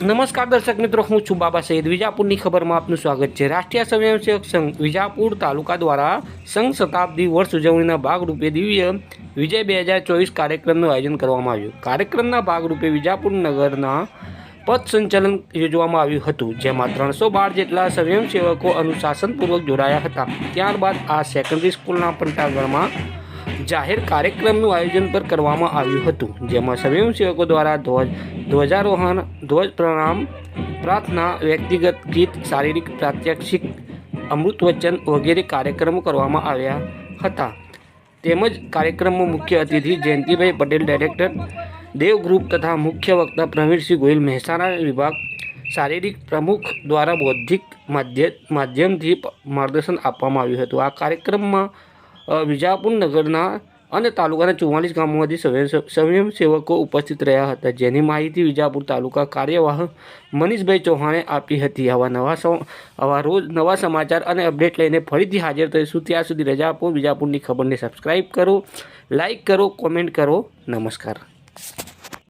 નમસ્કાર દર્શક મિત્રો, હું છું બાબા સૈયદ. વિજાપુરની ખબરમાં આપનું સ્વાગત છે. રાષ્ટ્રીય સ્વયંસેવક સંઘ વિજાપુર તાલુકા દ્વારા સંઘ શતાબ્દી વર્ષ ઉજવણીના ભાગરૂપે દિવ્ય વિજય 2024 કાર્યક્રમનું આયોજન કરવામાં આવ્યું. કાર્યક્રમના ભાગરૂપે વિજાપુર નગરના પથ સંચલન યોજવામાં આવ્યું હતું, જેમાં 312 જેટલા સ્વયંસેવકો અનુશાસનપૂર્વક જોડાયા હતા. ત્યારબાદ આ સેકન્ડરી સ્કૂલના પંટાગણમાં જાહેર કાર્યક્રમનું આયોજન પર કરવામાં આવ્યું હતું, જેમાં સ્વયંસેવકો દ્વારા ધ્વજારોહણ, ધ્વજ પ્રણામ, પ્રાર્થના, વ્યક્તિગત ગીત, શારીરિક પ્રાત્યક્ષિક, અમૃતવચન વગેરે કાર્યક્રમો કરવામાં આવ્યા હતા. તેમજ કાર્યક્રમમાં મુખ્ય અતિથિ જયંતિભાઈ પટેલ, ડાયરેક્ટર દેવ ગ્રુપ તથા મુખ્ય વક્તા પ્રવીણસિંહ ગોહિલ, મહેસાણા વિભાગ શારીરિક પ્રમુખ દ્વારા બૌદ્ધિક માધ્યમથી માર્ગદર્શન આપવામાં આવ્યું હતું. આ કાર્યક્રમમાં વિજાપુર નગરના અને તાલુકાના 44 ગામોમાંથી સ્વયંસેવકો ઉપસ્થિત રહ્યા હતા, જેની માહિતી વિજાપુર તાલુકા કાર્યવાહ મનીષભાઈ ચૌહાણે આપી હતી. આવા રોજ નવા સમાચાર અને અપડેટ લઈને ફરીથી હાજર થઈશું. ત્યાં સુધી રજા આપો. વિજાપુરની ખબરને સબસ્ક્રાઈબ કરો, લાઈક કરો, કોમેન્ટ કરો. નમસ્કાર.